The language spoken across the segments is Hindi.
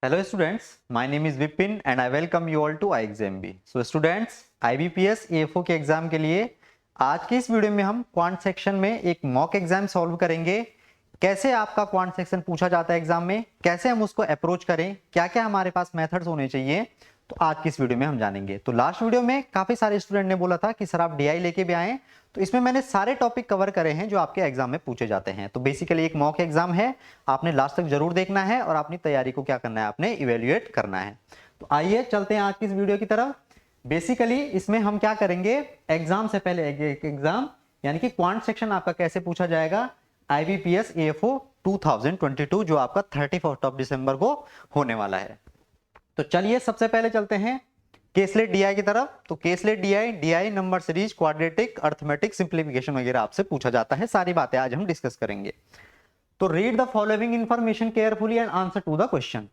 Hello students, my name is Vipin and I welcome you all to iExamB. So students, IBPS AFO के एग्जाम के लिए आज की इस वीडियो में हम क्वांट सेक्शन में एक मॉक एग्जाम सॉल्व करेंगे। कैसे आपका क्वांट सेक्शन पूछा जाता है एग्जाम में, कैसे हम उसको अप्रोच करें, क्या क्या हमारे पास मेथड्स होने चाहिए, तो आज की इस वीडियो में हम जानेंगे। तो लास्ट वीडियो में काफी सारे स्टूडेंट ने बोला था कि सर आप DI लेके भी आए, तो इसमें मैंने सारे टॉपिक कवर करे हैं जो आपके एग्जाम में पूछे जाते हैं। तो बेसिकली एक मॉक एग्जाम है, आपने लास्ट तक जरूर देखना है और अपनी तैयारी को क्या करना है, आपने इवेल्युएट करना है। तो आइए चलते हैं आज की इस वीडियो की तरफ। बेसिकली इसमें हम क्या करेंगे, एग्जाम से पहले एक एग्जाम यानी कि क्वांट सेक्शन आपका कैसे पूछा जाएगा IBPS AFO 2022 जो आपका 31 दिसंबर को होने वाला है। तो चलिए सबसे पहले चलते हैं केसलेट DI की तरफ। तो caselet DI number series, quadratic, arithmetic, simplification वगैरह आपसे पूछा जाता है। सारी बातें आज हम डिस्कस करेंगे। तो read the following information carefully and answer to the question.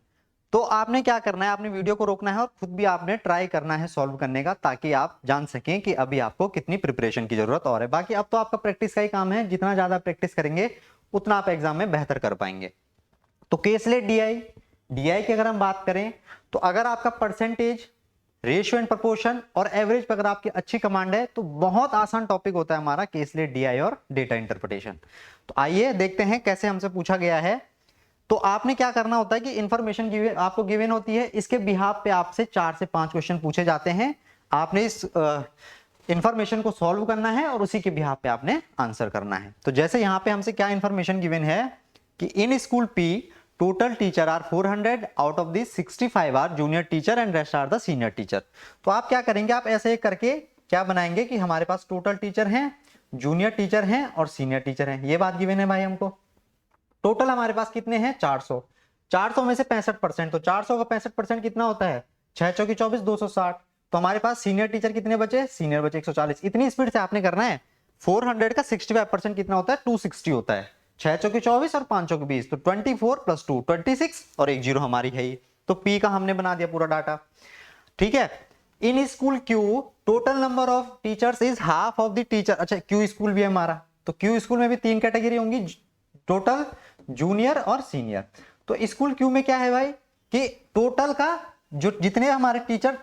तो आपने क्या करना है, आपने वीडियो को रोकना है और खुद भी आपने ट्राई करना है सॉल्व करने का, ताकि आप जान सकें कि अभी आपको कितनी प्रिपरेशन की जरूरत और है। बाकी अब तो आपका प्रैक्टिस का ही काम है, जितना ज्यादा प्रैक्टिस करेंगे उतना आप एग्जाम में बेहतर कर पाएंगे। तो केसलेट DI की अगर हम बात करें तो अगर आपका परसेंटेज, रेशियो एंड प्रोपोर्शन और एवरेज पर अगर आपकी अच्छी कमांड है तो बहुत आसान टॉपिक होता है हमारा केसलेट DI और डेटा इंटरप्रिटेशन। तो आइए देखते हैं कैसे हमसे पूछा गया है। तो आपने क्या करना होता है कि इंफॉर्मेशन आपको गिवन होती है, इसके बिहाफ पे आपसे 4 से 5 क्वेश्चन पूछे जाते हैं। आपने इस इंफॉर्मेशन को सॉल्व करना है और उसी के बिहाफ पे आपने आंसर करना है। तो जैसे यहाँ पे हमसे क्या इंफॉर्मेशन गिवन है कि in school P total teacher are 400, out of this 65 are junior teacher and rest are the senior teacher. तो आप क्या करेंगे, आप ऐसे करके क्या बनाएंगे कि हमारे पास टोटल टीचर हैं, जूनियर टीचर हैं और सीनियर टीचर हैं। ये बात गिवन है भाई हमको। टोटल हमारे पास कितने हैं, 400। 400 में से 65%, तो 400 का 65% कितना होता है, 6 चौकी 24, 260। तो हमारे पास सीनियर टीचर कितने बचे, सीनियर बचे 140। इतनी स्पीड से आपने करना है। 400 का 65% कितना होता है, 260 होता है। 6 चौकी 24 और 5 चौकी 20, तो 24 + 2 26 और एक जीरो हमारी है ही। तो P का हमने बना दिया पूरा डाटा। ठीक है। In school Q total number of teachers is half of the teacher. अच्छा, Q स्कूल भी है हमारा, तो Q स्कूल में भी 3 कैटेगरी होंगी, टोटल, जूनियर और सीनियर। तो स्कूल Q में क्या है भाई कि टोटल का जो जितने हमारे टीचर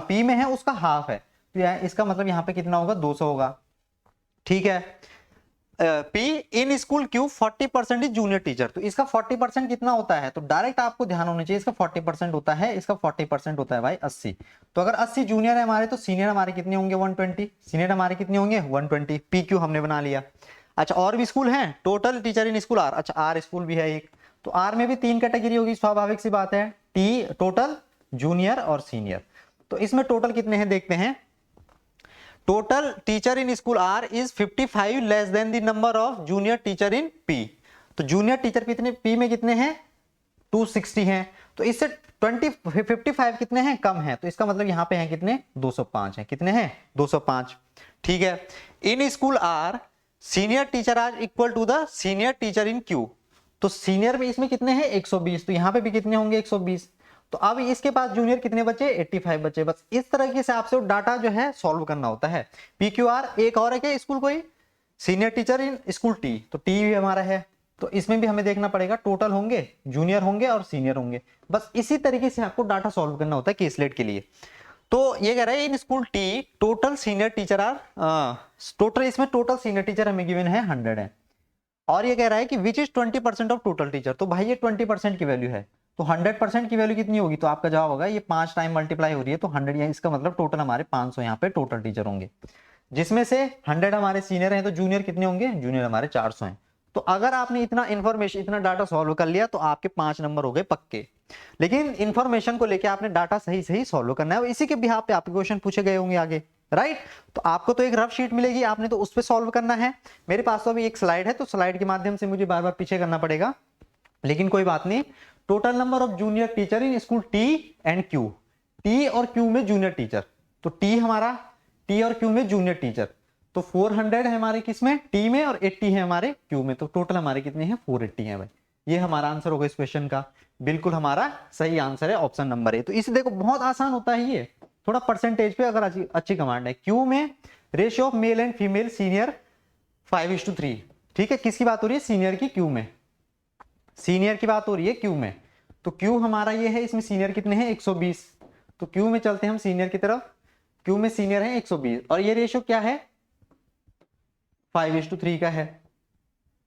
P में है उसका हाफ है, तो इसका मतलब यहाँ पे कितना होगा, 200 होगा। ठीक है। P in school Q 40% is junior teacher, तो इसका 40% कितना होता है, तो डायरेक्ट आपको ध्यान होना चाहिए, इसका 40% होता है, इसका 40% होता है भाई 80। तो अगर 80 जूनियर है हमारे, तो सीनियर हमारे कितने होंगे, 120। सीनियर हमारे कितने होंगे, 120। PQ हमने बना लिया। अच्छा, और भी स्कूल हैं, टोटल टीचर इन स्कूल R। अच्छा, R स्कूल भी है एक, तो R में भी 3 कैटेगरी होगी, स्वाभाविक सी बात है, T टोटल, जूनियर और सीनियर। तो इसमें टोटल कितने हैं देखते हैं। Total teacher in school R is 55 less than the number of junior teacher in P। तो जूनियर टीचर कितने P में कितने हैं, 260 हैं। तो इससे 55 कितने हैं, कम है, तो इसका मतलब यहाँ पे हैं कितने, 205 हैं। कितने हैं, 205। ठीक है। In school R senior teacher are equal to the senior teacher in Q। तो सीनियर में इसमें कितने हैं, 120, तो यहाँ पे भी कितने होंगे, 120। तो अब इसके पास जूनियर कितने बचे, 85 बचे। बस इस तरीके से आपसे डाटा जो है सॉल्व करना होता है। PQR एक और है क्या स्कूल, कोई सीनियर टीचर इन स्कूल T, तो T भी हमारा है, तो इसमें भी हमें देखना पड़ेगा, टोटल होंगे, जूनियर होंगे और सीनियर होंगे। बस इसी तरीके से आपको डाटा सॉल्व करना होता है केसलेट के लिए। तो ये कह रहा है in school T total senior teacher are total, इसमें टोटल सीनियर टीचर हमें गिवन है 100 है। और ये कह रहा है कि which is 20% of total teacher. तो भाई ये 20% की वैल्यू है, तो 100% की वैल्यू कितनी होगी, तो आपका जवाब होगा ये 5 टाइम मल्टीप्लाई हो रही है, तो 100, या इसका मतलब टोटल हमारे 500 यहाँ पे टोटल टीचर होंगे, जिसमें से 100 हमारे सीनियर हैं, तो जूनियर कितने होंगे, जूनियर हमारे 400 हैं। तो अगर आपने इतना इंफॉर्मेशन, इतना डाटा सॉल्व कर लिया तो आपके 5 नंबर हो गए पक्के। लेकिन इंफॉर्मेशन को लेके आपने डाटा सही सही सॉल्व करना है, और इसी के बिहाफ पे आपके क्वेश्चन पूछे गए होंगे आगे, राइट। तो आपको तो एक रफ शीट मिलेगी, आपने तो उस पर सॉल्व करना है। मेरे पास तो अभी एक स्लाइड है, तो स्लाइड के माध्यम से मुझे बार बार पीछे करना पड़ेगा, लेकिन कोई बात नहीं। Total number of junior teacher in school T and Q, T और Q में जूनियर टीचर, तो T हमारा, T और Q में जूनियर टीचर, तो 400 है हमारे किसमें, T में, और 80 है हमारे Q में। तो टोटल हमारे कितने हैं, 480 है भाई। ये हमारा आंसर होगा इस क्वेश्चन का, बिल्कुल हमारा सही आंसर है ऑप्शन नंबर ए। तो इसे देखो बहुत आसान होता है ये, थोड़ा परसेंटेज पे अगर अच्छी कमांड है। Q में ratio of male and female senior 5:3। ठीक है, किसकी बात हो रही है, सीनियर की Q में, सीनियर की बात हो रही है Q में। तो Q हमारा ये है, इसमें सीनियर कितने हैं 120, तो Q में चलते हैं हम सीनियर की तरफ। Q में सीनियर है 120 और ये रेशियो क्या है 5:3 का है।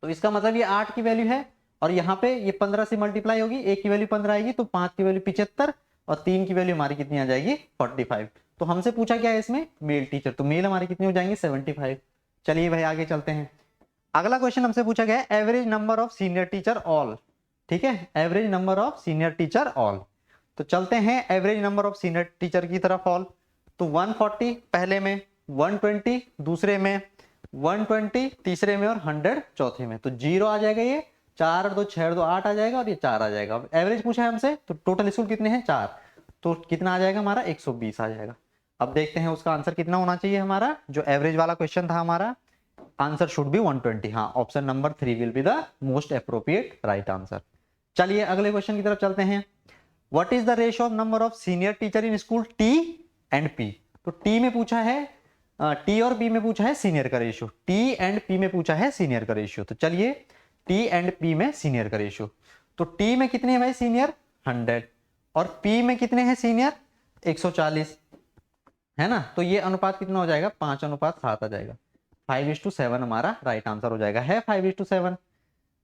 तो इसका मतलब ये 8 की वैल्यू है और यहाँ पे ये 15 से मल्टीप्लाई होगी, 1 की वैल्यू 15 आएगी तो 5 की वैल्यू 75 और 3 की वैल्यू हमारी कितनी आ जाएगी 45। तो हमसे पूछा क्या है इसमें मेल टीचर, तो मेल हमारे कितने हो जाएंगे 75। चलिए भाई आगे चलते हैं। अगला क्वेश्चन हमसे पूछा गया है average number of senior teacher all. ठीक है, average number of senior teacher all. तो चलते हैं average number of senior teacher की तरफ ऑल। तो 140 पहले में, 120 दूसरे में, 120 तीसरे में और 100 चौथे में। तो 0 आ जाएगा, ये 4 और 2 6 और 2 8 आ जाएगा और ये 4 आ जाएगा। अब एवरेज पूछा है हमसे, तो टोटल स्कूल कितने हैं 4, तो कितना आ जाएगा हमारा 120 आ जाएगा। अब देखते हैं उसका आंसर कितना होना चाहिए हमारा, जो एवरेज वाला क्वेश्चन था हमारा। Answer should B 120। हाँ, option number 3 will be the most appropriate right answer. चलिए अगले क्वेश्चन की तरफ चलते हैं। What is the ratio of number of senior teacher in school T and P। तो T में पूछा है, T और P में पूछा है सीनियर का रेशियो, T एंड P में पूछा है सीनियर का रेशियो। तो चलिए T एंड P में सीनियर का रेशियो, तो T में कितने हैं भाई सीनियर 100 और P में कितने हैं सीनियर 140 है ना। तो ये अनुपात कितना हो जाएगा 5:7 आ जाएगा। 5:7 हमारा राइट आंसर हो जाएगा। है 5:7,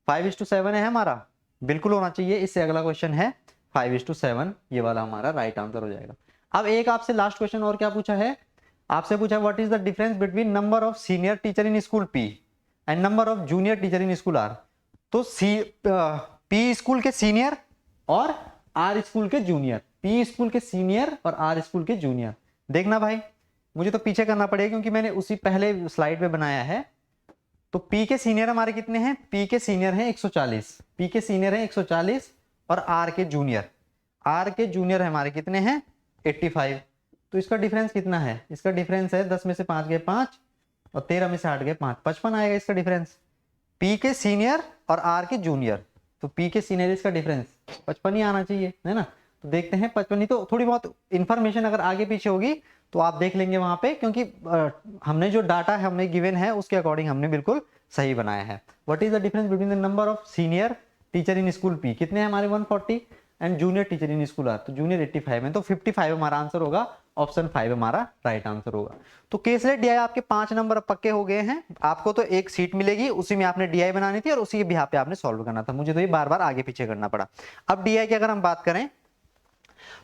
5:7 है हमारा, बिल्कुल होना चाहिए। इससे अगला क्वेश्चन है 5:7, ये वाला हमारा राइट आंसर हो जाएगा। अब एक आपसे लास्ट क्वेश्चन और क्या पूछा है, आपसे पूछा what is the difference between number of senior teacher in school P and number of junior teacher in school R। तो P स्कूल के सीनियर और R स्कूल के जूनियर, P स्कूल के सीनियर और R स्कूल के जूनियर। देखना भाई, मुझे तो पीछे करना पड़ेगा क्योंकि मैंने उसी पहले स्लाइड पे बनाया है। तो P के सीनियर हमारे कितने हैं, P के सीनियर हैं 140, P के सीनियर हैं 140 और R के जूनियर हमारे कितने हैं 85। तो इसका डिफरेंस कितना है, इसका डिफरेंस है 10 में से 5 गए 5 और 13 में से 8 गए 5, 55 आएगा इसका डिफरेंस। P के सीनियर और R के जूनियर, तो P के सीनियर इसका डिफरेंस 55 ही आना चाहिए है ना। तो देखते हैं 55 ही, तो थोड़ी बहुत इंफॉर्मेशन अगर आगे पीछे होगी तो आप देख लेंगे वहां पे, क्योंकि हमने जो डाटा हमें गिवन है उसके अकॉर्डिंग हमने बिल्कुल सही बनाया है। What is the difference between the number of senior teacher in school P, कितने हैं हमारे 140 and junior teacher in school R, तो जूनियर 85 है, तो 55 हमारा आंसर होगा। ऑप्शन 5 हमारा राइट आंसर होगा। तो केसलेट DI आपके 5 नंबर पक्के हो गए हैं। आपको तो एक सीट मिलेगी, उसी में आपने DI बनानी थी और उसी के बिहार पे आपने सॉल्व करना था। मुझे तो ये बार बार आगे पीछे करना पड़ा। अब DI की अगर हम बात करें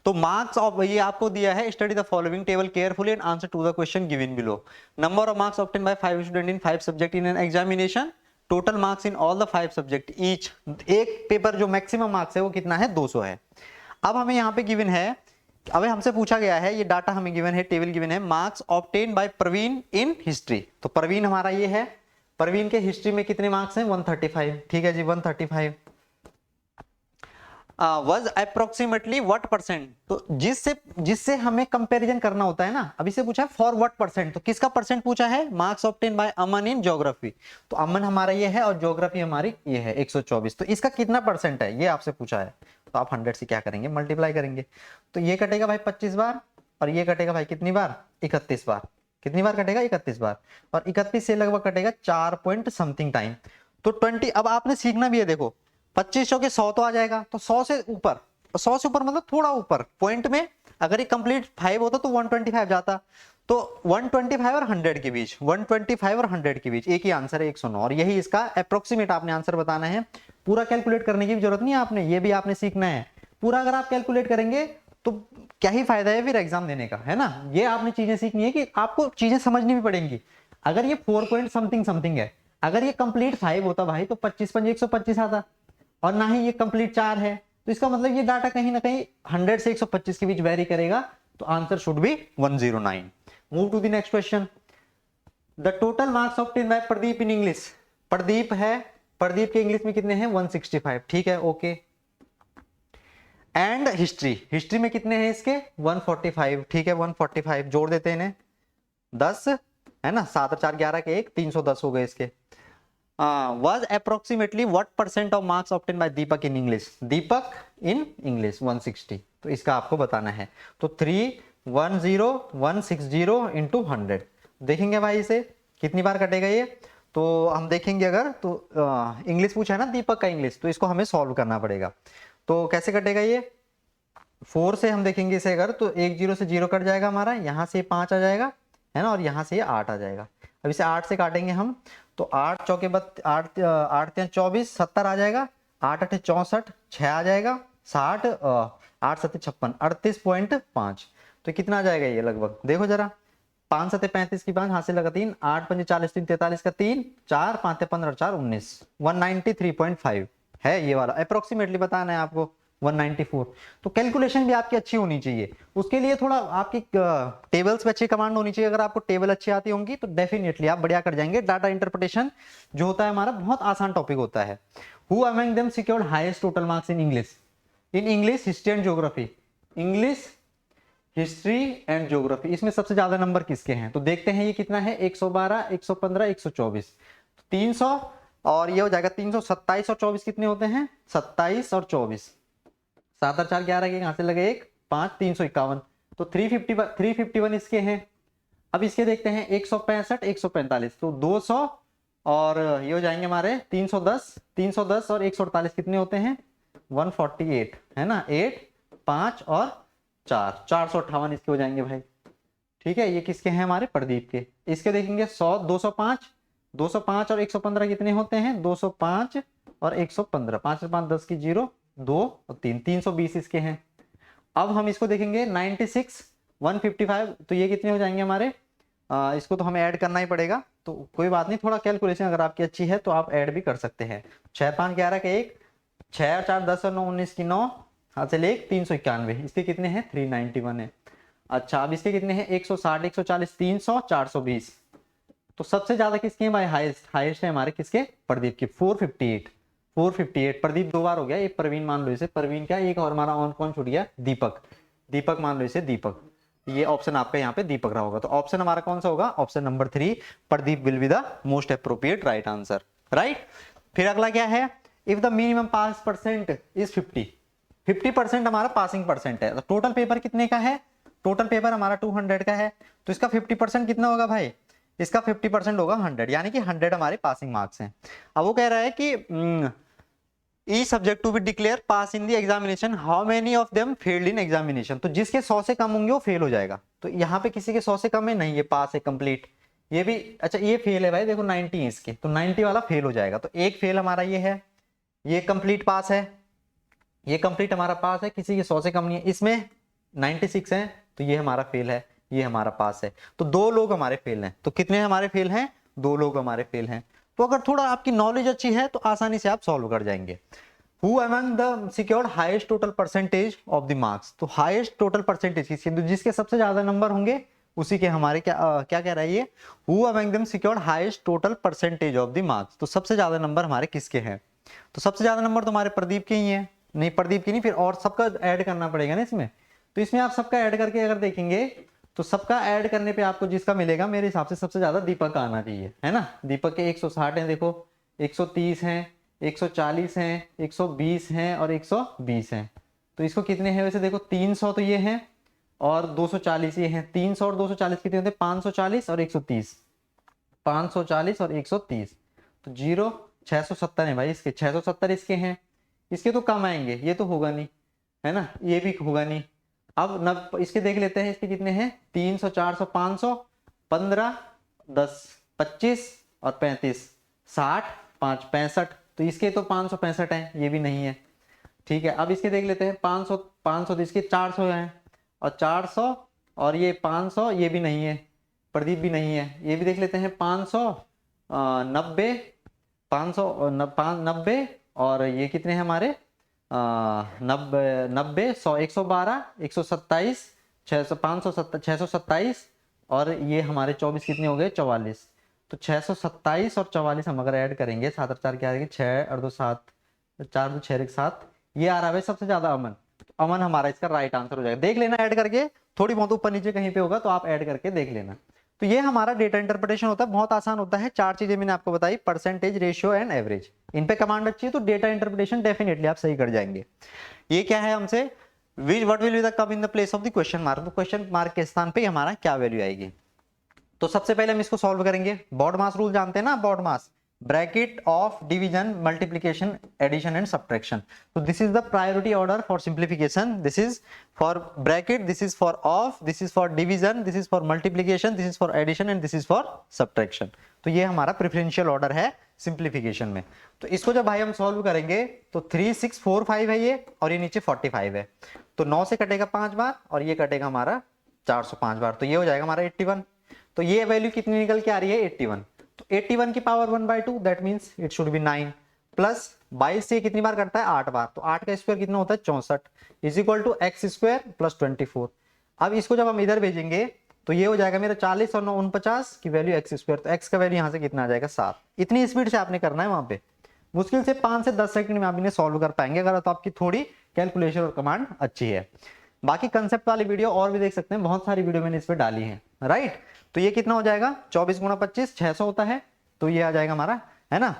तो मार्क्स ऑफ, ये आपको दिया है study the following table carefully and answer to the question given below. Number of marks obtain by 5 student in 5 subject in an examination, total marks in all the 5 subject each. एक पेपर जो मैक्सिमम मार्क्स है वो कितना है 200 है। अब हमें यहाँ पे गिवन है, अब हमसे पूछा गया है, ये डाटा हमें गिवन है, टेबल गिवन है, marks obtain by Praveen in history. तो प्रवीण हमारा ये है, प्रवीण के हिस्ट्री में कितने मार्क्स हैं 135। ठीक है जी 135। was approximately what percent, तो जिससे हमें कंपैरिजन करना होता है ना। अभी से पूछा है फॉर व्हाट परसेंट, तो किसका परसेंट पूछा है, marks obtain bye Aman in geography. तो अमन हमारा ये है और ज्योग्राफी हमारी ये है 124। तो इसका कितना परसेंट है ये आपसे पूछा है। तो आप 100 से क्या करेंगे मल्टीप्लाई करेंगे, तो ये कटेगा भाई 25 बार और ये कटेगा भाई कितनी बार 31 बार। कितनी बार कटेगा 31 बार, और 31 से लगभग कटेगा 4 पॉइंट समथिंग टाइम। तो 20, अब आपने सीखना भी है, देखो 25 के 100 तो आ जाएगा, तो 100 से ऊपर, 100 से ऊपर मतलब थोड़ा ऊपर पॉइंट में, अगर ये कंप्लीट 5 होता तो 125 जाता। तो 125 और 100 के बीच, 125 और 100 के बीच एक ही आंसर है 109, और यही इसका अप्रोक्सीमेट आपने आंसर बताना है। पूरा कैलकुलेट करने की भी जरूरत नहीं है आपने, ये भी आपने सीखना है। पूरा अगर आप कैलकुलेट करेंगे तो क्या ही फायदा है फिर एग्जाम देने का, है ना। ये आपने चीजें सीखनी है कि आपको चीजें समझनी भी पड़ेंगी। अगर ये 4 पॉइंट समथिंग है, अगर ये कंप्लीट 5 होता भाई तो 25 5 125 आता, और ना ही ये कंप्लीट 4 है, तो इसका मतलब ये डाटा कहीं ना कहीं 100 से 125 के बीच वेरी करेगा। तो answer should be 109। Move to the next question. The total marks obtain by Pradeep in English. Pradeep है, प्रदीप के इंग्लिश में कितने हैं 165। ठीक है ओके। एंड हिस्ट्री में कितने हैं इसके 145। ठीक है 145 जोड़ देते हैं इन्हें, 10 है ना, 7 और 4 11 के 1 310 हो गए इसके। was approximately what percent of marks obtained by Deepak in English, Deepak in English 160। तो इसका आपको बताना है। तो 310 into 100 देखेंगे भाई इसे कितनी बार कटेगा ये। तो हम देखेंगे, अगर तो इंग्लिश पूछा है ना दीपक का इंग्लिश, तो इसको हमें सॉल्व करना पड़ेगा। तो कैसे कटेगा ये, 4 से हम देखेंगे इसे अगर, तो 1 0 से 0 कट जाएगा हमारा, यहाँ से 5 आ जाएगा है ना, और यहाँ से ये 8 आ जाएगा। अब इसे 8 से काटेंगे हम, तो 8 चौके 8 8 24 70 आ जाएगा, 8 8 64 6 आ जाएगा, 60 8 7 56 38.5। तो कितना आ जाएगा ये लगभग, देखो जरा, 5 7 35 की 5 हाथ से लगा 3, 8 5 40 3 43 का 3, 4 5 15 4 19, 193.5 है ये वाला, अप्रोक्सीमेटली बताना है आपको 194। तो कैलकुलेशन भी आपकी अच्छी होनी चाहिए, उसके लिए थोड़ा आपकी टेबल्स पे अच्छी कमांड होनी चाहिए। अगर आपको टेबल अच्छी आती होंगी तो डेफिनेटली आप बढ़िया कर जाएंगे। डाटा इंटरप्रिटेशन जो होता है हमारा बहुत आसान टॉपिक होता है। Who among them secured highest total marks in English, history and geography, English history and geography, इसमें सबसे ज्यादा नंबर किसके हैं, तो देखते हैं ये कितना है, 112 115 124, 300 और ये हो जाएगा 327 और 24 कितने होते हैं, 27 और 24, 7 और 4 11 के यहाँ से लगे 1 5 351, तो 351 इसके हैं। अब इसके देखते हैं 165 145, तो 200 और ये हो जाएंगे हमारे 310 और 148 कितने होते हैं, 148 है ना, 8 5 और 4 458 इसके हो जाएंगे भाई। ठीक है, ये किसके हैं, हमारे प्रदीप के। इसके देखेंगे 100 205 और 115 कितने होते हैं, 205 और 115, 5 से 5 10 की 0 2 और 3 320 इसके हैं। अब हम इसको देखेंगे 96 155, तो ये कितने हो जाएंगे हमारे, इसको तो हमें ऐड करना ही पड़ेगा, तो कोई बात नहीं, थोड़ा कैलकुलेशन अगर आपकी अच्छी है तो आप ऐड भी कर सकते हैं। 6 5 11 के 1, 6 और 4 10 और 9 19 की 9 हाथ से ले 391, इसके कितने हैं 391 है। अच्छा, अब इसके कितने हैं 160 140 300 420, तो सबसे ज्यादा किसके हैं भाई, हाईएस्ट है हमारे किसके, प्रदीप के 458। प्रदीप 2 बार हो गया, एक प्रवीण मान लो इसे, प्रवीण का, एक और हमारा ऑन कौन छूट गया, दीपक मान लो इसे, दीपक, ये ऑप्शन आपका यहाँ पे दीपक रहा होगा। तो ऑप्शन हमारा कौन सा होगा, option number 3 Pradeep will be the most appropriate right answer, right. फिर अगला क्या है, if the minimum pass percent is 50% हमारा पासिंग परसेंट है। तो टोटल पेपर कितने का है, टोटल पेपर हमारा 200 का है, तो इसका 50% कितना होगा भाई, इसका 50% होगा 100, यानी कि 100 हमारे पासिंग मार्क्स हैं। अब वो कह रहा है कि ई subject to be declare pass in the examination, how many of them failed in examination, तो जिसके 100 से कम होंगे वो फेल हो जाएगा। तो यहाँ पे किसी के 100 से कम है नहीं, ये पास है कंप्लीट, ये भी अच्छा, ये फेल है भाई, देखो 90 है इसके, तो 90 वाला फेल हो जाएगा। तो एक फेल हमारा ये है, ये कंप्लीट पास है, ये कंप्लीट हमारा पास है, किसी के 100 से कम नहीं है, इसमें 96 है, तो ये हमारा फेल है, ये हमारा पास है। तो 2 लोग हमारे फेल हैं, तो कितने हमारे फेल हैं, 2 लोग हमारे फेल हैं। तो अगर थोड़ा आपकी नॉलेज अच्छी है तो आसानी से आप सॉल्व कर जाएंगे। Who among the secured highest total percentage of the marks, तो हाईएस्ट टोटल परसेंटेज किसके, जिसके सबसे ज्यादा नंबर होंगे उसी के हमारे क्या कह रहा है ये, who among them secured highest total percentage of the marks, तो सबसे ज्यादा नंबर हमारे किसके हैं, तो सबसे ज्यादा नंबर तो हमारे प्रदीप के ही हैं, नहीं प्रदीप की नहीं, फिर और सबका ऐड करना पड़ेगा ना इसमें। तो इसमें आप सबका ऐड करके अगर देखेंगे तो सबका ऐड करने पे आपको जिसका मिलेगा, मेरे हिसाब से सबसे ज्यादा दीपक का आना चाहिए, है ना। दीपक के 160 हैं, देखो 130 हैं, 140 हैं, 120 हैं और 120 हैं। तो इसको कितने हैं वैसे, देखो 300 तो ये हैं और 240 ये हैं, 300 और 240 कितने होते हैं, 540 और 130, 540 और 130, तो 0 670 है भाई इसके, 670 इसके हैं, इसके तो कम आएंगे, ये तो होगा नहीं, है ना, ये भी होगा नहीं। अब इसके देख लेते हैं, इसके कितने हैं, 300 400 500 15 10 25 और 35 60 5 65, तो इसके तो 565 हैं, ये भी नहीं है। ठीक है, अब इसके देख लेते हैं 500 तो इसके 400 हैं और 400 और ये 500, ये भी नहीं है, प्रदीप भी नहीं है। ये भी देख लेते हैं 590 590 और ये कितने हैं हमारे 90 100 112 127 600 570 627 और ये हमारे 24 कितने हो गए 44, तो 627 और 44 हम अगर ऐड करेंगे 7 और 4 क्या आएगी 6 और 2 7 4 2 6 1 7, ये आ रहा है सबसे ज्यादा अमन। अमन हमारा इसका राइट आंसर हो जाएगा, देख लेना ऐड करके, थोड़ी बहुत ऊपर नीचे कहीं पे होगा तो आप ऐड करके देख लेना। तो ये हमारा डेटा इंटरप्रिटेशन होता है, बहुत आसान होता है। 4 चीजें मैंने आपको बताई, परसेंटेज, रेशियो एंड एवरेज, इन पे कमांड अच्छी है तो डेटा इंटरप्रिटेशन डेफिनेटली आप सही कर जाएंगे। ये क्या है हमसे, what will be the come in the place of the question mark, तो क्वेश्चन मार्क के स्थान पे हमारा क्या वैल्यू आएगी। तो सबसे पहले हम इसको सॉल्व करेंगे, बॉड मास रूल जानते हैं ना, BODMAS bracket of division, multiplication, addition and subtraction. तो this is the priority order for simplification. This is for bracket, this is for of, this is for division, this is for multiplication, this is for addition and this is for subtraction. तो ये हमारा प्रेफरेंशियल ऑर्डर है सिंप्लीफिकेशन में। तो इसको जब भाई हम सॉल्व करेंगे तो 3 6 4 5 है ये, और ये नीचे 45 है। तो 9 से कटेगा 5 बार और ये कटेगा हमारा 405 बार, तो ये हो जाएगा हमारा 81। तो ये वैल्यू कितनी निकल के आ रही है 81। तो 81 की power 1/2 that means it should be 9 plus 22 से कितनी बार करता है 8 बार, तो 8 का स्क्वायर कितना होता है 64 is equal to x square plus 24। अब इसको जब हम इधर भेजेंगे तो ये हो जाएगा मेरा 40 और 9 49 की वैल्यू एक्स स्क्वायर, तो एक्स का वैल्यू यहाँ से कितना आ जाएगा 7। इतनी स्पीड से आपने करना है, वहां पे मुश्किल से 5 से 10 सेकंड में आप इन्हें सॉल्व कर पाएंगे अगर तो आपकी थोड़ी कैलकुलेशन और कमांड अच्छी है। बाकी कंसेप्ट वाली वीडियो और भी देख सकते हैं, बहुत सारी वीडियो मैंने इस पे डाली है, राइट। तो ये कितना हो जाएगा 24 गुणा 25 600 होता है, तो ये आ जाएगा हमारा, है ना।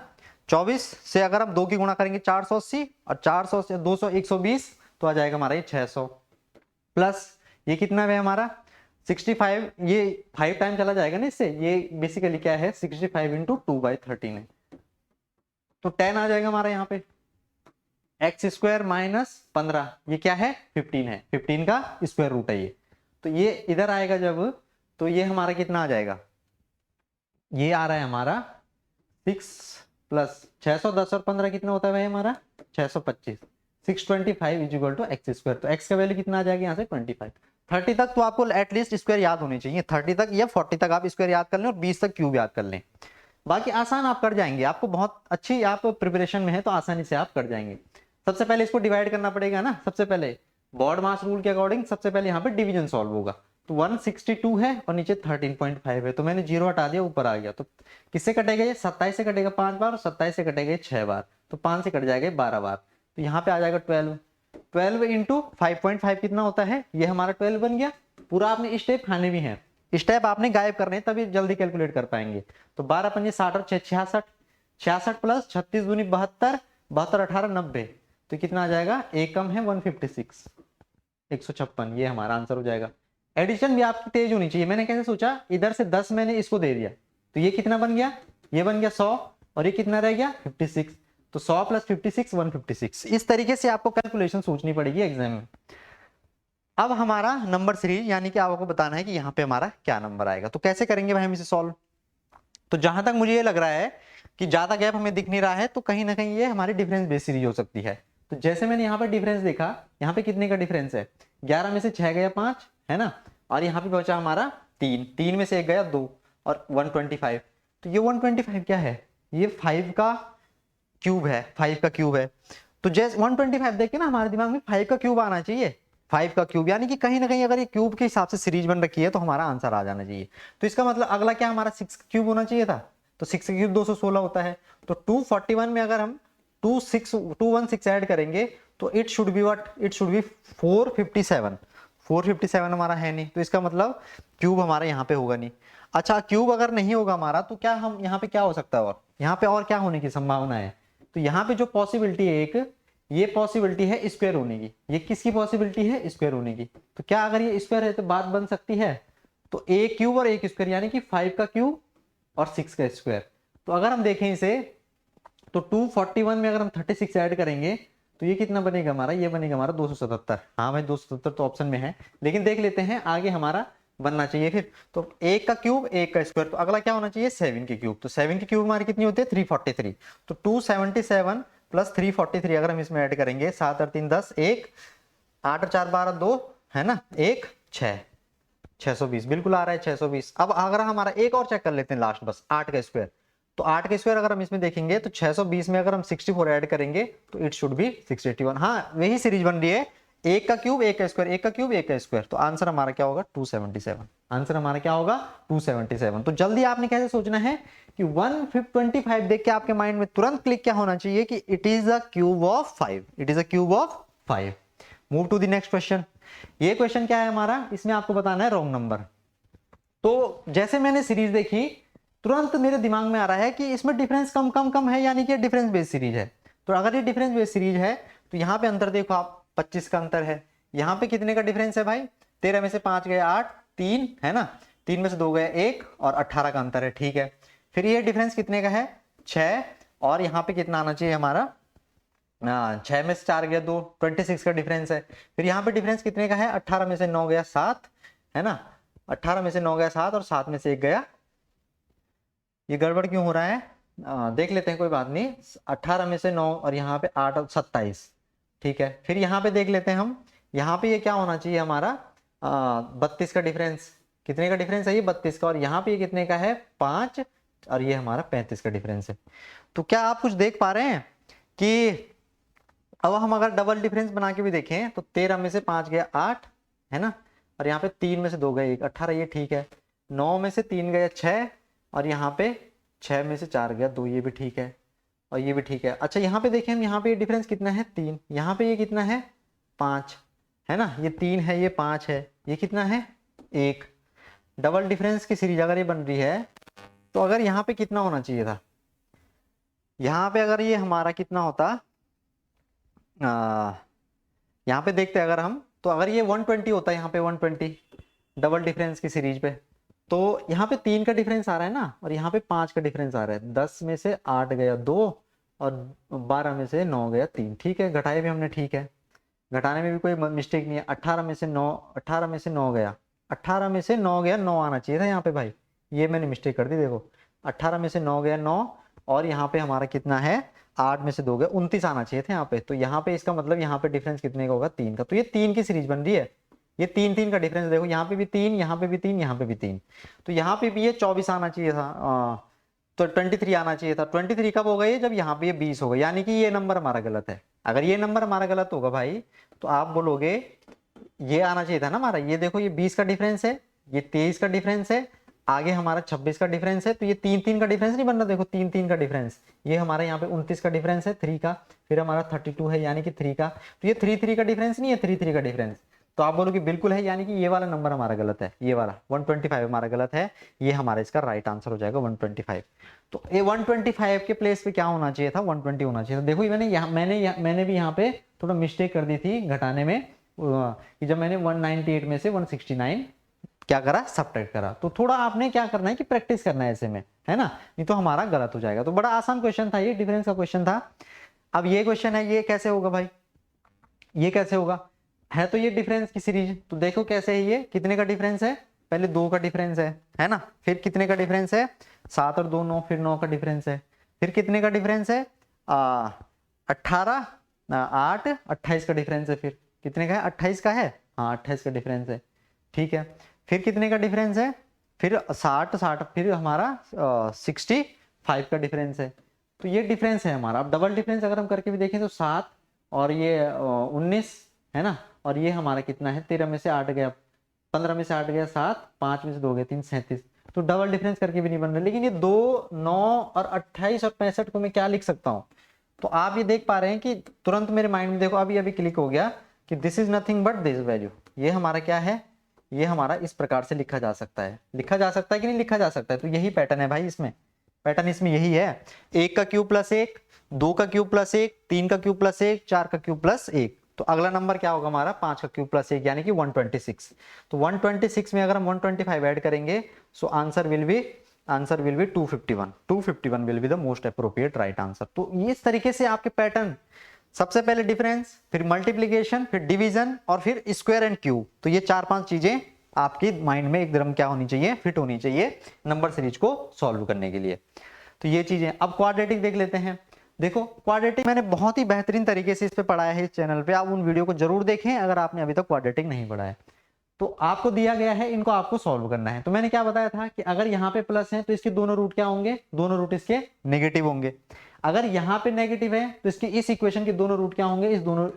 24 से अगर हम 2 की गुणा करेंगे 480 और 400 से 200 120, तो आ जाएगा हमारा ये 600 प्लस ये कितना है हमारा 65, ये 5 टाइम चला जाएगा ना इससे, ये बेसिकली क्या है 65 इंटू 2/13 है, तो 10 आ जाएगा हमारा यहाँ पे। एक्स स्क्वायर माइनस 15 ये क्या है 15 है, 15 का स्क्वायर रूट है ये। तो ये इधर आएगा जब, तो ये हमारा कितना आ जाएगा, ये आ रहा है हमारा 6 प्लस 610 और 15 कितना होता है भाई हमारा 625, 625 is equal to x square. तो एक्स का वैल्यू कितना आ जाएगा यहाँ से 25। 30 तक तो आपको एटलीस्ट स्क्वायर याद होनी चाहिए, 30 तक या 40 तक आप स्क्वायर याद कर लें और 20 तक क्यूब याद कर लें। बाकी आसान आप कर जाएंगे, आपको बहुत अच्छी आप प्रिपरेशन में है तो आसानी से आप कर जाएंगे। सबसे पहले इसको डिवाइड करना पड़ेगा ना, सबसे पहले बॉड मास रूल के अकॉर्डिंग सबसे पहले यहाँ पे डिवीजन सॉल्व होगा। तो 162 है और नीचे 13.5 है, तो मैंने 0 हटा दिया, ऊपर आ गया। तो किससे कटेगा ये 27 से कटेगा 5 बार और 27 से कटेगा 6 बार, तो 5 से कट जाएगा 12 बार। तो यहाँ पे आ जाएगा 12 इंटू 5.5 कितना होता है, ये हमारा 12 बन गया। पूरा आपने स्टेप खाने भी हैं, स्टेप आपने गायब करने हैं तभी जल्दी कैलकुलेट कर पाएंगे। तो 12 पंजे 60 और 66, 66 प्लस 36 दूनी 72, 72 18 90, तो कितना आ जाएगा, एक कम है 156 156, ये हमारा आंसर हो जाएगा। एडिशन भी आपकी तेज होनी चाहिए। मैंने कैसे सोचा, इधर से 10 मैंने इसको दे दिया, तो ये कितना बन गया, ये बन गया 100 और ये कितना रह गया 56, तो 100 प्लस 56 156। इस तरीके से आपको कैलकुलेशन सोचनी पड़ेगी एग्जाम में। अब हमारा नंबर सीरीज, यानी कि आपको बताना है कि यहाँ पे हमारा क्या नंबर आएगा। तो कैसे करेंगे भाई हम इसे सॉल्व। तो जहां तक मुझे ये लग रहा है कि ज्यादा गैप हमें दिख नहीं रहा है, तो कहीं ना कहीं ये हमारी डिफरेंस बेस सीरीज हो सकती है। तो जैसे मैंने यहाँ पे डिफरेंस देखा, यहाँ पे कितने का डिफरेंस है, 11 में से 6 गया 5, है ना, और यहाँ पे बचा हमारा 3 में से 1 गया 2 और 125। तो ये 125 क्या है, ये 5 का क्यूब है, 5 का क्यूब है। तो जैसे 125 देख के ना हमारे दिमाग में 5 का क्यूब आना चाहिए, 5 का क्यूब, यानी कि कहीं ना कहीं अगर ये क्यूब के हिसाब से सीरीज बन रखी है तो हमारा आंसर आ जाना चाहिए। तो इसका मतलब अगला क्या हमारा 6 का क्यूब होना चाहिए था, तो 6 का क्यूब 216 होता है। तो 241 में अगर हम 216 ऐड करेंगे तो it should be what, it should be 457। 457 हमारा है नहीं, तो इसका मतलब क्यूब हमारा यहाँ पे होगा नहीं। अच्छा, क्यूब अगर नहीं होगा हमारा तो क्या हम यहाँ पे क्या हो सकता है, और यहाँ पे और क्या होने की संभावना है, तो यहाँ पे जो पॉसिबिलिटी है एक, ये पॉसिबिलिटी है स्क्वायर होने की। ये किसकी पॉसिबिलिटी है, स्क्वायर होने की। तो क्या अगर ये स्क्वायर है तो बात बन सकती है, तो ए क्यूब और एक स्क्वायर, यानी कि 5 का क्यूब और 6 का स्क्वायर। तो अगर हम देखें इसे, तो 241 में अगर हम 36 ऐड करेंगे तो ये कितना बनेगा हमारा, ये बनेगा हमारा 277। हाँ भाई 277 तो ऑप्शन में है, लेकिन देख लेते हैं आगे हमारा बनना चाहिए फिर। तो 1 का क्यूब 1 का स्क्वायर, तो अगला क्या होना चाहिए 7 के क्यूब। तो 7 के क्यूब हमारी कितनी होती है 343। तो 277 प्लस 343 अगर हम इसमें ऐड करेंगे, 7 और 3 10, 1 8 और 4 12 2, है ना, 1 6, 620 बिल्कुल आ रहा है 620। अब अगर हमारा एक और चेक कर लेते हैं लास्ट, बस 8 का स्क्वायर। तो 8 का स्क्वायर अगर हम इसमें देखेंगे तो 620 में अगर हम 64 ऐड करेंगे तो इट शुड बी 681। हाँ वही सीरीज बन रही है, 1 का क्यूब 1 का स्क्वायर, 1 का क्यूब 1 का स्क्वायर। तो आंसर हमारा क्या होगा 277। आंसर हमारा क्या होगा 277। तो जल्दी आपने कैसे सोचना है कि 125 देख के आपके माइंड में तुरंत क्लिक क्या होना चाहिए कि it is a cube of 5, it is a cube of 5। Move to the next question. ये क्वेश्चन क्या है हमारा, इसमें आपको बताना है रॉन्ग नंबर। तो जैसे मैंने सीरीज देखी तुरंत मेरे दिमाग में आ रहा है कि इसमें डिफरेंस कम कम कम है, यानी कि डिफरेंस बेस्ड सीरीज है। तो अगर ये डिफरेंस बेस्ड सीरीज है तो यहाँ पे अंतर देखो आप, 25 का अंतर है। यहाँ पे कितने का डिफरेंस है भाई, 13 में से 5 गए 8, 3 है ना, 3 में से 2 गए 1 और 18 का अंतर है, ठीक है। फिर ये डिफरेंस कितने का है 6 और यहाँ पे कितना आना चाहिए हमारा, 6 में से 4 गया 2, 26 का डिफरेंस है। फिर यहाँ पे डिफरेंस कितने का है, 18 में से 9 गया 7, है ना, 18 में से 9 गया 7 और 7 में से 1 गया, ये गड़बड़ क्यों हो रहा है, देख लेते हैं, कोई बात नहीं। 18 में से 9 और यहाँ पे 8 और 27, ठीक है। फिर यहाँ पे देख लेते हैं हम, यहाँ पे ये क्या होना चाहिए हमारा, 32 का डिफरेंस, कितने का डिफरेंस है ये, 32 का, और यहाँ पे ये कितने का है, 5, और ये हमारा 35 का डिफरेंस है। तो क्या आप कुछ देख पा रहे हैं कि अब हम अगर डबल डिफरेंस बना के भी देखें तो 13 में से 5 गया 8, है ना, और यहाँ पे 3 में से 2 गए 1, 18, ये ठीक है। 9 में से 3 गया 6 और यहाँ पे 6 में से 4 गया 2, ये भी ठीक है और ये भी ठीक है। अच्छा यहाँ पे देखें हम, यहाँ पे ये डिफरेंस कितना है 3, यहाँ पे ये कितना है 5, है ना, ये 3 है ये 5 है, ये कितना है 1। डबल डिफरेंस की सीरीज अगर ये बन रही है तो अगर यहाँ पे कितना होना चाहिए था, यहाँ पे अगर ये हमारा कितना होता, यहाँ पे देखते हैं अगर हम, तो अगर ये 120 होता है यहाँ पे 120 डबल डिफरेंस की सीरीज पे, तो यहाँ पे 3 का डिफरेंस आ रहा है ना, और यहाँ पे 5 का डिफरेंस आ रहा है। 10 में से 8 गया 2 और 12 में से 9 गया 3, ठीक है, घटाए भी हमने, ठीक है, घटाने में भी कोई मिस्टेक नहीं है। 18 में से 9, 18 में से 9 गया, 18 में से 9 गया 9 आना चाहिए था यहाँ पे भाई, ये मैंने मिस्टेक कर दी, देखो 18 में से 9 गया 9 और यहाँ पे हमारा कितना है 8 में से 2 गया 29 आना चाहिए था यहाँ पे। तो यहाँ पे इसका मतलब यहाँ पे डिफरेंस कितने का होगा 3 का, तो ये 3 की सीरीज बन रही है, ये 3 का डिफरेंस देखो, यहाँ पे भी 3, यहाँ पे भी 3, यहाँ पे भी 3, तो यहाँ पे भी ये 24 आना चाहिए था, तो 23 आना चाहिए था। 23 कब होगा ये, जब यहाँ पे ये 20 होगा, यानी कि ये नंबर हमारा गलत है। अगर ये नंबर हमारा गलत होगा भाई तो आप बोलोगे ये आना चाहिए था ना हमारा, ये देखो ये 20 का डिफरेंस है, ये 23 का डिफरेंस है, आगे हमारा 26 का डिफरेंस है, तो ये 3 का डिफरेंस नहीं बन रहा, देखो 3 का डिफरेंस, ये हमारा यहाँ पे 29 का डिफरेंस है 3 का, फिर हमारा 32 है यानी कि 3 का, तो ये 3 का डिफरेंस नहीं है, 3 का डिफरेंस। तो आप बोलोगे बिल्कुल है, यानी कि ये वाला नंबर हमारा गलत है, ये वाला 125 हमारा गलत है, ये हमारा इसका राइट आंसर हो जाएगा 125। तो ये 125 के प्लेस पे क्या होना चाहिए था, 120 होना चाहिए था। देखो मैंने भी यहाँ पे थोड़ा मिस्टेक कर दी थी घटाने में, कि जब मैंने 198 में से 169 क्या करा, सब्ट्रैक्ट करा। तो थोड़ा आपने क्या करना है कि प्रैक्टिस करना है ऐसे में, है ना, नहीं तो हमारा गलत हो जाएगा। तो बड़ा आसान क्वेश्चन था ये, डिफरेंस का क्वेश्चन था। अब ये क्वेश्चन है, ये कैसे होगा भाई, ये कैसे होगा, है तो ये डिफरेंस की सीरीज, तो देखो कैसे है, ये कितने का डिफरेंस है, पहले 2 का डिफरेंस है ना, फिर कितने का डिफरेंस है 7 और 2 9, फिर 9 का डिफरेंस है, फिर कितने का डिफरेंस है 18 8 28 का डिफरेंस है, फिर कितने का है 28 का है, हाँ 28 का डिफरेंस है, ठीक है। फिर कितने का डिफरेंस है, फिर 60 फिर हमारा 65 का डिफरेंस है। तो ये डिफरेंस है हमारा। अब डबल डिफरेंस अगर हम करके भी देखें तो 7 और ये 19 है ना, और ये हमारा कितना है 13 में से 8 गया, 15 में से 8 गया 7, 5 में से 2 गया 3, 37। तो डबल डिफरेंस करके भी नहीं बन रहा, लेकिन ये 2 9 और 28 और 65 को मैं क्या लिख सकता हूँ, तो आप ये देख पा रहे हैं कि तुरंत मेरे माइंड में देखो अभी क्लिक हो गया कि this is nothing but this value. ये हमारा क्या है, ये हमारा इस प्रकार से लिखा जा सकता है, लिखा जा सकता है कि नहीं लिखा जा सकता है। तो यही पैटर्न है भाई, इसमें पैटर्न इसमें यही है, 1 का क्यूब प्लस 1, 2 का क्यूब प्लस 1, 3 का क्यूब प्लस 1, 4 का क्यूब प्लस 1। तो अगला नंबर क्या होगा हमारा 5 का क्यूब प्लस 1 यानी कि 126। तो 126 में अगर हम 125 ऐड करेंगे so answer will be 251। 251 will be the most appropriate right answer. तो इस तरीके से आपके पैटर्न, सबसे पहले डिफरेंस, फिर मल्टीप्लिकेशन, फिर डिवीजन और फिर स्क्वायर एंड क्यूब। तो ये 4-5 चीजें आपकी माइंड में एकदम क्या होनी चाहिए, फिट होनी चाहिए नंबर सीरीज को सॉल्व करने के लिए। तो ये चीजें। अब क्वाड्रेटिक देख लेते हैं। देखो क्वाड्रेटिक मैंने बहुत ही बेहतरीन तरीके से इस पे पढ़ाया है इस चैनल पे, आप उन वीडियो को जरूर देखें अगर आपने अभी तक क्वाड्रेटिक नहीं पढ़ा है। तो आपको दिया गया है, इनको आपको सॉल्व करना है। तो मैंने क्या बताया था कि अगर यहाँ पे प्लस है तो इसके दोनों रूट क्या होंगे, दोनों रूट इसके नेगेटिव होंगे। अगर यहाँ पे नेगेटिव है तो इसके इस इक्वेशन के दोनों रूट क्या होंगे,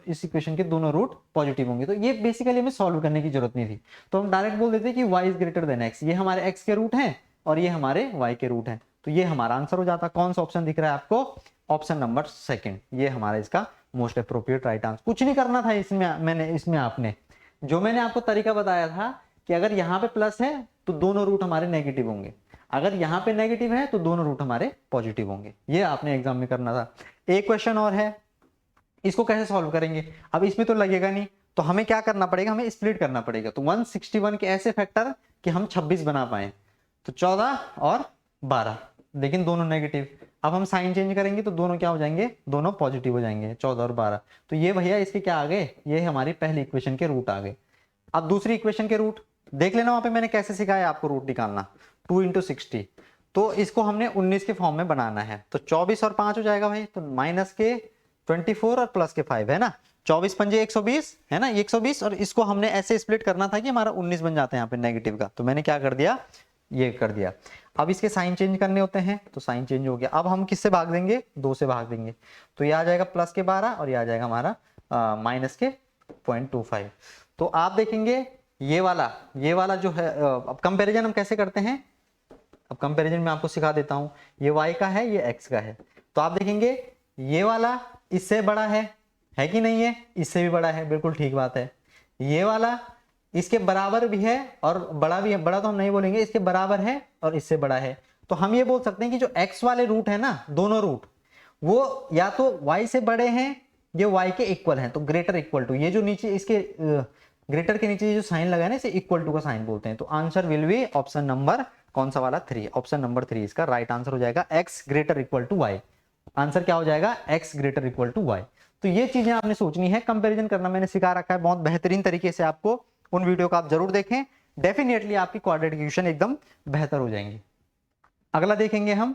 इस इक्वेशन के दोनों रूट पॉजिटिव होंगे। तो ये बेसिकली हमें सॉल्व करने की जरूरत नहीं थी, तो हम डायरेक्ट बोल देते कि y is greater than x। ये हमारे x के रूट हैं और ये हमारे y के रूट हैं, तो ये हमारा आंसर हो जाता। कौन सा ऑप्शन दिख रहा है आपको, ऑप्शन नंबर 2, ये हमारा इसका मोस्ट अप्रोप्रिएट राइट आंसर। कुछ नहीं करना था इसमें आपने जो मैंने आपको तरीका बताया था कि अगर यहाँ पे प्लस है तो दोनों रूट हमारे नेगेटिव होंगे, अगर यहाँ पे नेगेटिव है तो दोनों रूट हमारे पॉजिटिव होंगे। ये आपने एग्जाम में करना था। एक क्वेश्चन और है, इसको कैसे सॉल्व करेंगे। अब इसमें तो लगेगा नहीं, तो हमें क्या करना पड़ेगा, हमें स्प्लिट करना पड़ेगा। तो 161 के ऐसे फैक्टर कि हम 26 बना पाए, तो 14 और 12, लेकिन दोनों नेगेटिव। अब हम साइन चेंज करेंगे तो दोनों क्या हो जाएंगे, दोनों पॉजिटिव हो जाएंगे, 14 और 12। तो ये भैया इसके क्या आ गए, ये हमारी पहली इक्वेशन के रूट आ गए। अब दूसरी इक्वेशन के रूट देख लेना, वहां पे मैंने कैसे सिखाया आपको रूट निकालना, 2 × 60। तो इसको हमने 19 के फॉर्म में बनाना है, तो 24 और 5 हो जाएगा भाई, तो माइनस के 24 और प्लस के 5 है ना, 24 पंजे 120 है ना, 120, और इसको हमने ऐसे स्प्लिट करना था कि हमारा 19 बन जाता है यहाँ पे नेगेटिव का, तो मैंने क्या कर दिया, ये कर दिया। अब इसके साइन चेंज करने होते हैं, तो साइन चेंज हो गया। अब हम किससे भाग देंगे, 2 से भाग देंगे, तो ये आ जाएगा प्लस के 12 और ये आ जाएगा हमारा माइनस के 0.25। तो आप देखेंगे ये वाला जो है, अब कंपैरिजन हम कैसे करते हैं, अब कंपैरिजन में आपको सिखा देता हूं। ये y का है, ये x का है, तो आप देखेंगे ये वाला इससे बड़ा है कि नहीं है, इससे भी बड़ा है, बिल्कुल ठीक बात है। ये वाला इसके बराबर भी है और बड़ा भी है, बड़ा तो हम नहीं बोलेंगे, इसके बराबर है और इससे बड़ा है। तो हम ये बोल सकते हैं कि जो x वाले रूट है ना, दोनों रूट वो या तो y से बड़े हैं, ये y के इक्वल हैं, तो ग्रेटर इक्वल टू, ये जो नीचे इसके ग्रेटर के नीचे जो साइन लगा है ना, इसे इक्वल टू का साइन बोलते हैं। तो answer will be option number कौन सा वाला, 3, ऑप्शन नंबर 3 इसका राइट आंसर हो जाएगा, x greater equal to y। Answer क्या हो जाएगा, x greater equal to y। तो ये चीजें आपने सोचनी है, कंपैरिजन करना मैंने सिखा रखा है बहुत बेहतरीन तरीके से आपको, उन वीडियो को आप जरूर देखें, डेफिनेटली आपकी क्वाड्रेटिक इक्वेशन एकदम बेहतर हो जाएंगी। अगला देखेंगे हम,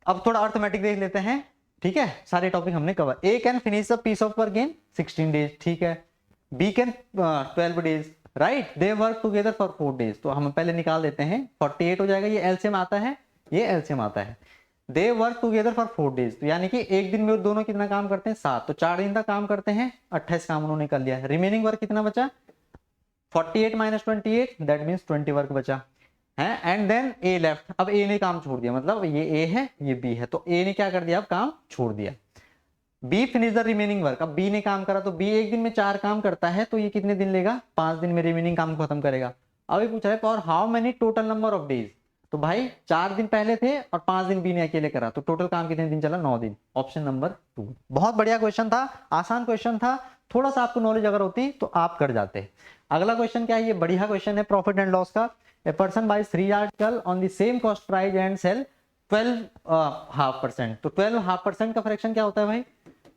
अब थोड़ा अर्थमेटिक देख लेते हैं, ठीक है, सारे टॉपिक हमने cover. A can finish the piece of work in 16 days, ठीक है। B can 12 days, right, they work together for 4 days. तो हम पहले निकाल देते हैं, 48 हो जाएगा, ये एलसीएम आता है, ये एलसीएम आता है। दे वर्क टुगेदर फॉर 4 डेज, तो यानी कि एक दिन में दोनों कितना काम करते हैं, 7, तो 4 दिन तक काम करते हैं, 28 काम उन्होंने कर लिया। रिमेनिंग वर्क कितना बचा, 48 - 28, दैट मींस 20 वर्क बचा है। एंड देन ए लेफ्ट, अब ए ने काम छोड़ दिया, मतलब ये ए है, ये बी है, तो ए ने क्या कर दिया, अब काम छोड़ दिया। B finish the remaining work, अब बी ने काम करा, तो बी एक दिन में 4 काम करता है, तो ये कितने दिन लेगा, 5 दिन में रिमेनिंग काम खत्म करेगा। अब ये पूछ रहा है for how many total number of days, तो भाई 4 दिन पहले थे और 5 दिन बी ने अकेले करा, तो टोटल काम कितने दिन चला, 9 दिन, ऑप्शन नंबर 2। बहुत बढ़िया क्वेश्चन था, आसान क्वेश्चन था, थोड़ा सा आपको नॉलेज अगर होती तो आप कर जाते। अगला क्वेश्चन क्या है, ये बढ़िया क्वेश्चन है प्रॉफिट एंड लॉस का। A person buys 3 article on the same cost price and sell 12.5%, तो 12.5% का फ्रैक्शन क्या होता है भाई,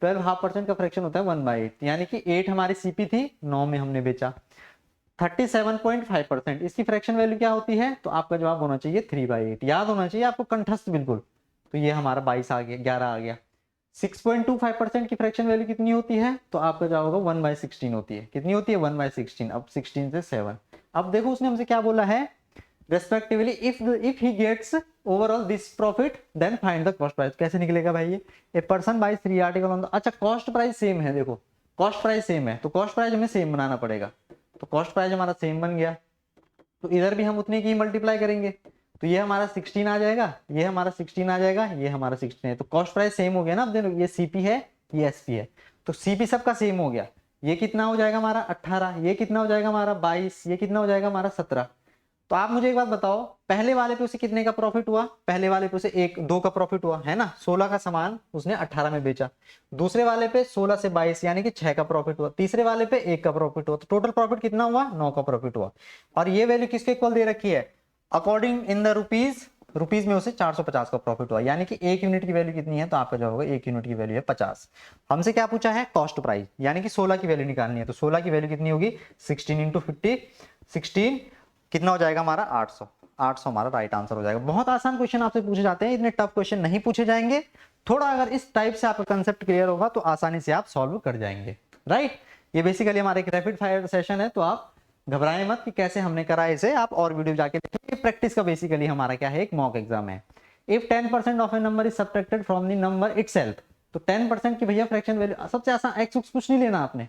12.5% का फ्रैक्शन होता है 1/8, यानी कि 8 हमारी सीपी थी, 9 में हमने बेचा, 37.5%। इसकी फ्रैक्शन वैल्यू क्या होती है, तो आपका जवाब होना चाहिए 3/8, याद होना चाहिए आपको कंठस्थ बिल्कुल। तो ये हमारा 22 आ गया, 11 आ गया। 6.25% की फ्रैक्शन वैल्यू कितनी होती है, तो आपका जवाब होगा 1/16 होती है, कितनी होती है, 1/16। अब 16 से 7, अब देखो उसने हमसे क्या बोला है, respectively if he gets overall this profit then find the cost price. कैसे निकलेगा भाई ये, a person buys 3 article on the, अच्छा कॉस्ट प्राइस सेम है, देखो कॉस्ट प्राइस सेम है, तो कॉस्ट प्राइस हमें सेम बनाना पड़ेगा, तो कॉस्ट प्राइस हमारा सेम बन गया, तो इधर भी हम उतने की मल्टीप्लाई करेंगे, तो ये हमारा 16 आ जाएगा, ये हमारा 16 आ जाएगा, ये हमारा 16 है, तो कॉस्ट प्राइस सेम हो गया ना। अब देखो ये सीपी है, ये एसपी है, तो सीपी सबका सेम हो गया। ये कितना हो जाएगा हमारा 18, ये कितना हो जाएगा हमारा 22, ये कितना हो जाएगा हमारा 17। तो आप मुझे एक बात बताओ, पहले वाले पे उसे कितने का प्रॉफिट हुआ, पहले वाले पे उसे 2 का प्रॉफिट हुआ है ना, 16 का सामान उसने 18 में बेचा। दूसरे वाले पे 16 से 22 यानी कि 6 का प्रॉफिट हुआ। तीसरे वाले पे 1 का प्रॉफिट हुआ, तो टोटल प्रॉफिट कितना हुआ, 9 का प्रॉफिट हुआ। और ये वैल्यू किसके इक्वल दे रखी है, अकॉर्डिंग इन द रुपीज में उसे 450 का प्रॉफिट हुआ, यानी कि 1 यूनिट की वैल्यू कितनी है, तो आपका जवाब होगा 1 यूनिट की वैल्यू है 50। हमसे क्या पूछा है, कॉस्ट प्राइस, यानी कि 16 की वैल्यू निकालनी है, तो 16 की वैल्यू कितनी होगी, 16 × 50, 16 कितना हो जाएगा हमारा 800, 800 हमारा राइट आंसर हो जाएगा। बहुत आसान क्वेश्चन आपसे पूछे जाते हैं, इतने टफ क्वेश्चन नहीं पूछे जाएंगे, थोड़ा अगर इस टाइप से आपका कंसेप्ट क्लियर होगा तो आसानी से आप सॉल्व कर जाएंगे, राइट। ये बेसिकली हमारा एक रैपिड फायर सेशन है, तो आप घबराएं मत कि कैसे हमने करा इसे, आप और वीडियो जाके देखिए। प्रैक्टिस का बेसिकली हमारा क्या है, एक मॉक एग्जाम है। If 10% of A number is subtracted from the number itself, तो 10% की भैया फ्रैक्शन वैल्यू सबसे आसान, एक्स कुछ नहीं लेना आपने,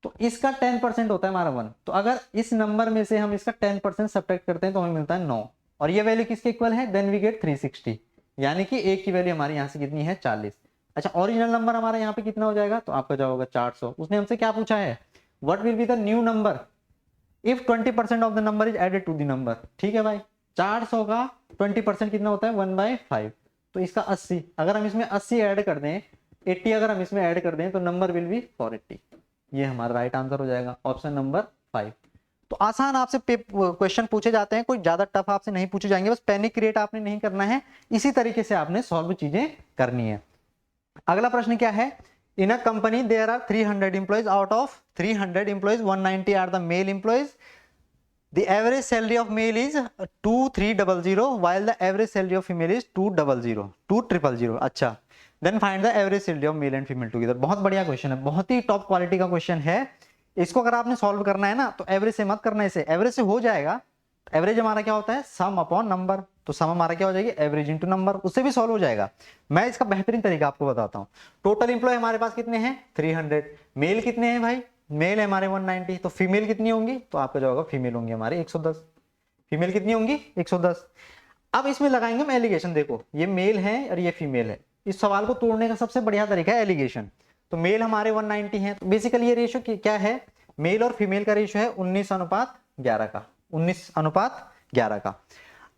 तो इसका 10% होता है हमारा 1, तो अगर इस नंबर में से हम इसका 10% सब्ट्रैक्ट करते हैं तो हमें मिलता है 9, और ये वैल्यू किसके इक्वल है, देन वी गेट 360, यानी कि एक की वैल्यू हमारी यहाँ से कितनी है 40। अच्छा ओरिजिनल नंबर हमारा यहाँ पे कितना हो जाएगा, तो आपका जवाब होगा 400। उसने हमसे क्या पूछा है, what will be the new number if 20% of the number is added to the number, ठीक है भाई। 400 का 20% कितना होता है 1/5, तो इसका 80, अगर हम इसमें 80 ऐड कर दें, 80 अगर हम इसमें ऐड कर दें तो नंबर विल बी 480, ये हमारा राइट आंसर हो जाएगा, ऑप्शन नंबर 5। तो आसान आपसे क्वेश्चन पूछे जाते हैं, कोई ज्यादा टफ आपसे नहीं पूछे जाएंगे, बस पैनिक क्रिएट आपने नहीं करना है, इसी तरीके से आपने सॉल्व चीजें करनी है। अगला प्रश्न क्या है, in a company there are 300 employees, out of 300 employees 190 are the male employees, the average salary of male is 2300 while the average salary of female is 200। अच्छा, then find the average salary of male and female together. बहुत बढ़िया क्वेश्चन है, बहुत ही टॉप क्वालिटी का क्वेश्चन है। इसको अगर आपने सॉल्व करना है ना तो एवरेज से मत करना, इसे एवरेज से हो जाएगा। एवरेज हमारा क्या होता है, सम अपॉन नंबर, तो सम हमारा क्या हो जाएगी, एवरेज इंटू नंबर, उससे भी सॉल्व हो जाएगा। मैं इसका बेहतरीन तरीका आपको बताता हूँ। टोटल एम्प्लॉय हमारे पास कितने हैं, 300, मेल कितने हैं भाई, मेल है हमारे 190, तो फीमेल कितनी होंगी, तो आपका जो होगा फीमेल होंगी हमारे 110, फीमेल कितनी होंगी 110। अब इसमें लगाएंगे हम एलिगेशन, देखो ये मेल है और ये फीमेल है, इस सवाल को तोड़ने का सबसे बढ़िया तरीका है एलिगेशन। तो मेल हमारे 190 है, तो बेसिकली ये रेशियो क्या है, मेल और फीमेल का रेशियो है 19:11 का, 19:11 का।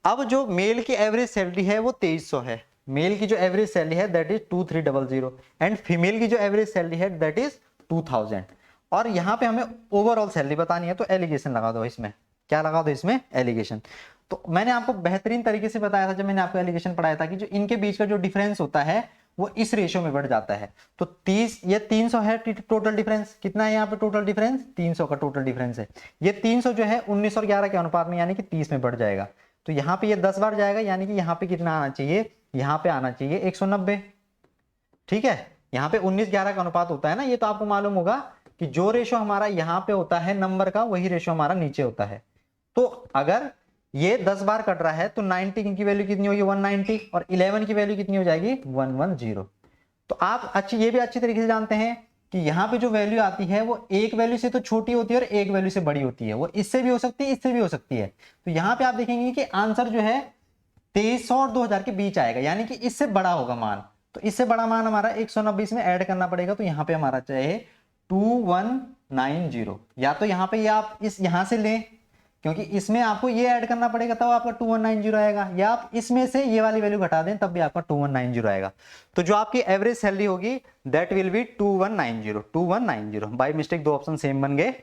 अब जो मेल की एवरेज सैलरी है वो 2300 है, मेल की जो एवरेज सैलरी है दैट इज 2300 एंड फीमेल की जो एवरेज सैलरी है दैट इज 2000। और यहाँ पे हमें ओवरऑल सैलरी बतानी है, तो एलिगेशन लगा दो इसमें, क्या लगा दो इसमें, एलिगेशन। तो मैंने आपको बेहतरीन तरीके से बताया था जब मैंने आपको एलिगेशन पढ़ाया था कि जो इनके बीच का जो डिफरेंस होता है वो इस रेशियो में बढ़ जाता है। तो 30, ये 300 है टोटल डिफरेंस, कितना है यहाँ पे टोटल डिफरेंस, 300 का टोटल डिफरेंस है। ये 300 जो है 19 और 11 के अनुपात में यानी कि 30 में बढ़ जाएगा। तो यहाँ पे ये 10 बार जाएगा, यानी कि यहाँ पे कितना आना चाहिए, यहाँ पे आना चाहिए 190। ठीक है, यहाँ पे 19-11 का अनुपात होता है ना, ये तो आपको मालूम होगा कि जो रेशो हमारा यहाँ पे होता है नंबर का, वही रेशो हमारा नीचे होता है। तो अगर ये 10 बार कट रहा है तो 90 की वैल्यू कितनी होगी, 190, और 11 की वैल्यू कितनी हो जाएगी, 110। तो आप ये भी अच्छी तरीके से जानते हैं कि यहाँ पे जो वैल्यू आती है वो एक वैल्यू से तो छोटी होती है और एक वैल्यू से बड़ी होती है, वो इससे भी हो सकती है, इससे भी हो सकती है। तो यहाँ पे आप देखेंगे कि आंसर जो है 2300 और 2000 के बीच आएगा, यानी कि इससे बड़ा होगा मान। तो इससे बड़ा मान हमारा 190 इसमें ऐड करना पड़ेगा, तो यहाँ पे हमारा चाहिए 2190। या तो यहाँ पे आप इस यहाँ से लें, क्योंकि इसमें आपको ये ऐड करना पड़ेगा तब आपका 2190 आएगा, या आप इसमें से ये वाली वैल्यू घटा दें तब भी आपका 2190 आएगा। तो जो आपकी एवरेज सैलरी होगी that will be 2190। By mistake दो ऑप्शन सेम बन गए,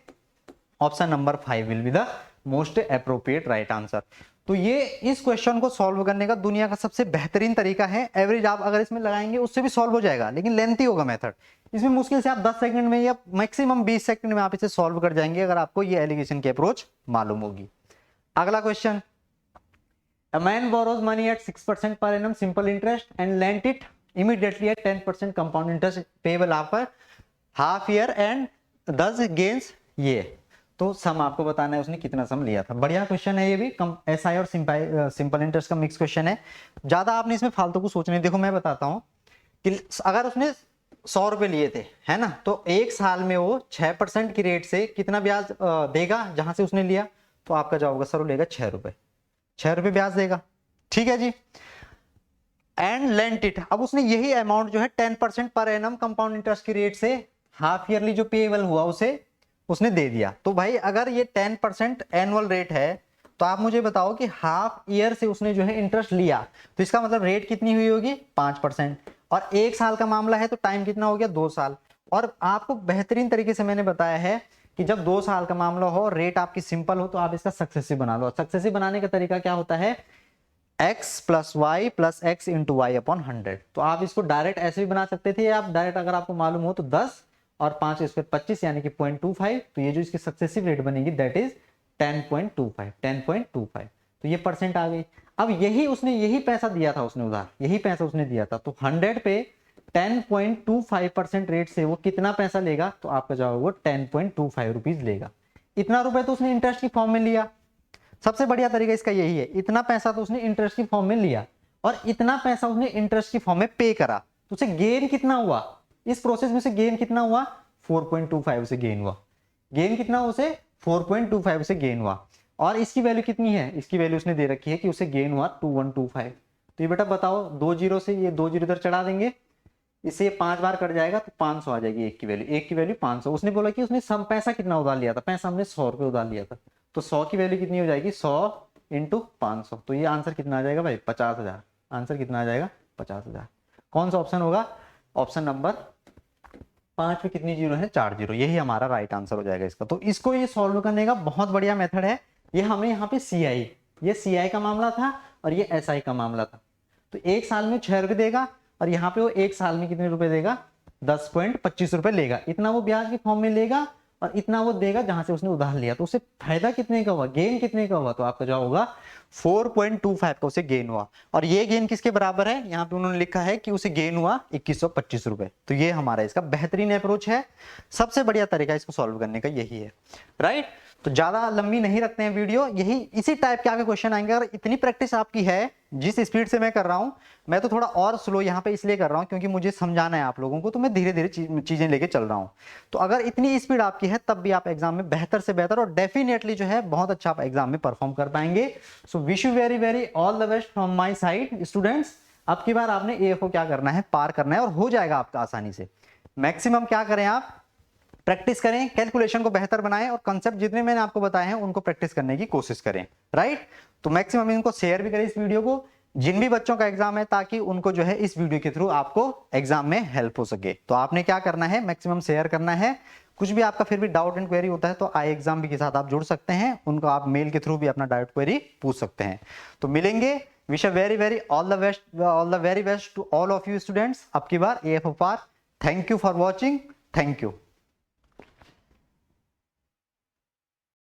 option number 5 will be the most appropriate right answer. तो ये इस क्वेश्चन को सॉल्व करने का दुनिया का सबसे बेहतरीन तरीका है। एवरेज आप अगर इसमें लगाएंगे उससे भी सॉल्व हो जाएगा, लेकिन लेंथी होगा मेथड। इसमें मुश्किल से आप 10 सेकंड में या मैक्सिमम 20 सेकंड में आप इसे सॉल्व कर जाएंगे अगर आपको ये एलिगेशन की अप्रोच मालूम होगी। अगला question, a man borrows money at 6% per annum simple interest and lent it immediately eight 10% compound interest payable after half year and दस गेन्स ये। तो सम आपको बताना है उसने कितना सम लिया था। बढ़िया क्वेश्चन है ये भी, एसआई और सिंपल इंटरेस्ट का मिक्स क्वेश्चन है, ज्यादा आपने इसमें फालतू को सोचने। देखो मैं बताता हूँ कि अगर उसने 100 रुपए लिए थे, है ना, तो एक साल में वो 6% की रेट से कितना ब्याज देगा जहां से उसने लिया, तो आपका जवाब होगा सर वो लेगा 6 रुपए, 6 रुपए ब्याज देगा। ठीक है जी, एंड लेंट इट, अब उसने यही अमाउंट जो है 10% पर एनम कंपाउंड इंटरेस्ट की रेट से हाफ ईयरली जो पेएबल हुआ उसे उसने दे दिया। तो भाई अगर ये 10% एनुअल रेट है तो आप मुझे बताओ कि हाफ ईयर से उसने जो है इंटरेस्ट लिया, तो इसका मतलब रेट कितनी हुई होगी 5%, और एक साल का मामला है तो टाइम कितना हो गया 2 साल। और आपको बेहतरीन तरीके से मैंने बताया है कि जब 2 साल का मामला हो, रेट आपकी सिंपल हो, तो आप इसका सक्सेसिव बना लो। सक्सेसिव बनाने का तरीका क्या होता है, x plus y plus x into y upon 100। तो आप इसको डायरेक्ट ऐसे भी बना सकते थे, आप डायरेक्ट अगर आपको मालूम हो तो 10 और 5 स्क्वायर 25 यानी कि 0.25, तो ये जो इसकी सक्सेसिव रेट बनेगी दैट इज 10.25। तो ये परसेंट आ गई। अब यही उसने यही पैसा दिया था, उसने उधार यही पैसा उसने दिया था, तो 100 पे 10.25% रेट से वो कितना पैसा लेगा, तो आपका जवाब वो 10.25 रुपीज लेगा। इतना रुपए तो उसने इंटरेस्ट की फॉर्म में लिया। सबसे बढ़िया तरीका इसका यही है, इतना पैसा तो उसने इंटरेस्ट की फॉर्म में लिया और इतना पैसा उसने इंटरेस्ट की फॉर्म में पे करा, तो उसे गेन कितना हुआ इस प्रोसेस में, से गेन कितना हुआ 4.25 से गेन हुआ। गेन कितना उसे 4.25 से गेन हुआ। और इसकी वैल्यू कितनी है, इसकी वैल्यू उसने दे रखी है कि उसे गेन हुआ 2125। तो ये बेटा बताओ, 2 जीरो से ये 2 जीरो इधर चढ़ा देंगे, इससे ये 5 बार कट जाएगा तो 500 आ जाएगी एक की वैल्यू 500। उसने बोला कि उसने सम पैसा कितना उधार लिया था, पैसा हमने 100 रुपए उधार लिया था, तो 100 की वैल्यू कितनी हो जाएगी 100 इंटू 500। तो ये आंसर कितना आ जाएगा भाई 50,000। आंसर कितना आ जाएगा 50,000। कौन सा ऑप्शन होगा, ऑप्शन नंबर 5 पे कितनी जीरो है, 4 जीरो, यही हमारा राइट आंसर हो जाएगा इसका। तो इसको ये सॉल्व करने का बहुत बढ़िया मेथड है। ये हमने यहाँ पे CI, ये CI का मामला था और ये SI का मामला था। तो एक साल में 6 रुपए देगा और यहाँ पे वो एक साल में कितने रुपए देगा, 10.25 रुपए लेगा। इतना वो ब्याज के फॉर्म में लेगा और इतना वो देगा जहां से उसने उधार लिया। तो उसे फायदा कितने का हुआ, गेन कितने का हुआ, तो आपका जवाब होगा 4.25 का उसे गेन हुआ। और ये गेन किसके बराबर है, यहाँ पे उन्होंने लिखा है कि उसे गेन हुआ 2125 रुपए। तो ये हमारा इसका बेहतरीन अप्रोच है, सबसे बढ़िया तरीका इसको सॉल्व करने का यही है, राइट। तो ज्यादा लंबी नहीं रखते हैं वीडियो, यही इसी टाइप के आगे क्वेश्चन आएंगे। अगर इतनी प्रैक्टिस आपकी है जिस स्पीड से मैं कर रहा हूं, मैं तो थोड़ा और स्लो यहाँ पे इसलिए कर रहा हूं क्योंकि मुझे समझाना है आप लोगों को, तो मैं धीरे धीरे चीजें लेके चल रहा हूं। तो अगर इतनी स्पीड आपकी है तब भी आप एग्जाम में बेहतर से बेहतर और डेफिनेटली जो है बहुत अच्छा आप एग्जाम में परफॉर्म कर पाएंगे। So wish you very very all the best from my side students. अब की बार आपने AFO क्या करना है, पार करना है और हो जाएगा आपका आसानी से। मैक्सिमम क्या करें, आप प्रैक्टिस करें, कैलकुलेशन को बेहतर बनाएं और कंसेप्ट जितने मैंने आपको बताए हैं उनको प्रैक्टिस करने की कोशिश करें, राइट। तो मैक्सिमम इनको शेयर भी करें इस वीडियो को जिन भी बच्चों का एग्जाम है, ताकि उनको जो है इस वीडियो के थ्रू आपको एग्जाम में हेल्प हो सके। तो आपने क्या करना है, मैक्सिमम शेयर करना है। कुछ भी आपका फिर भी डाउट एंड क्वेरी होता है तो iExam भी के साथ आप जुड़ सकते हैं, उनको आप मेल के थ्रू भी अपना डाउट क्वेरी पूछ सकते हैं। तो मिलेंगे, wish very very all the very best to all of you students. अब की बार AFO पार। Thank you for watching, thank you.